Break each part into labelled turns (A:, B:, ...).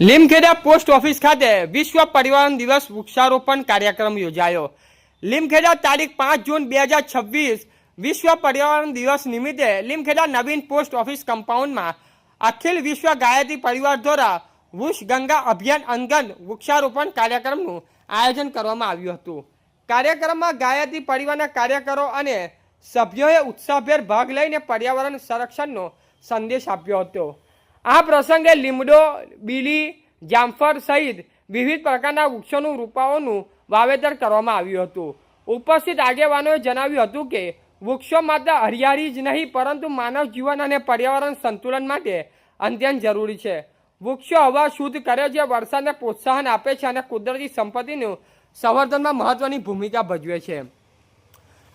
A: Limkheda post office ખાતે વિશ્વ પર્યાવરણ દિવસ વૃક્ષારોપણ કાર્યક્રમ યોજાયો। લીમખેડા તારીખ 5 જૂન 2026 વિશ્વ પર્યાવરણ દિવસ નિમિત્તે લીમખેડા નવીન પોસ્ટ ઓફિસ કમ્પાઉન્ડમાં અખિલ વિશ્વ ગાયત્રી પરિવાર દ્વારા વૃક્ષ ગંગા અભિયાન અંગત વૃક્ષારોપણ કાર્યક્રમનું આયોજન કરવામાં આવ્યું હતું। કાર્યક્રમમાં ગાયત્રી પરિવારના કાર્યકરો અને સભ્યોએ ઉત્સાહભેર ભાગ લઈને પર્યાવરણ સંરક્ષણનો સંદેશ આપ્યો હતો। આ પ્રસંગે લીમડો, બીલી, જામફળ સહિત વિવિધ પ્રકારના વૃક્ષોનું રોપાઓનું વાવેતર કરવામાં આવ્યું હતું। ઉપસ્થિત આગેવાનોએ જણાવ્યું હતું કે વૃક્ષો માત્ર હરિયાળી જ નહીં પરંતુ માનવ જીવન અને પર્યાવરણ સંતુલન માટે અત્યંત જરૂરી છે। વૃક્ષો હવા શુદ્ધ કરે છે, વરસાદને પ્રોત્સાહન આપે છે અને કુદરતી સંપત્તિનું સંવર્ધનમાં મહત્વની ભૂમિકા ભજવે છે।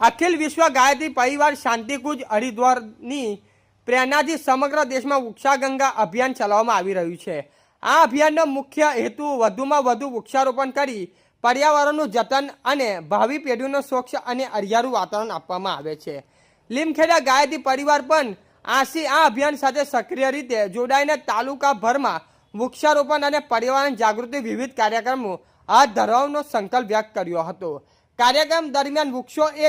A: અખિલ વિશ્વ ગાયત્રી પરિવાર શાંતિકુંજ હરિદ્વારની પ્રેરણાથી સમગ્ર દેશમાં વૃક્ષાગંગા અભિયાન ચલાવવામાં આવી રહ્યું છે। આ અભિયાનનો મુખ્ય હેતુ વધુમાં વધુ વૃક્ષારોપણ કરી પર્યાવરણનું જતન અને ભાવિ પેઢીનો સ્વચ્છ અને હરિયાળું વાતાવરણ આપવામાં આવે છે। લીમખેડા ગાયત્રી પરિવાર પણ આ અભિયાન સાથે સક્રિય રીતે જોડાઈને તાલુકાભરમાં વૃક્ષારોપણ અને પર્યાવરણ જાગૃતિ વિવિધ કાર્યક્રમો હાથ ધરવાનો સંકલ્પ વ્યક્ત કર્યો હતો। કાર્યક્રમ દરમિયાન વૃક્ષો એ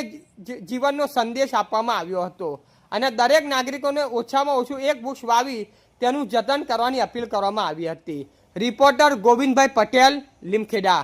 A: જીવનનો સંદેશ આપવામાં આવ્યો હતો અને દરેક નાગરિકોને ઓછામાં ઓછું એક વૃક્ષ વાવી તેનું જતન કરવાની અપીલ કરવામાં આવી હતી। રિપોર્ટર ગોવિંદભાઈ પટેલ, લીમખેડા।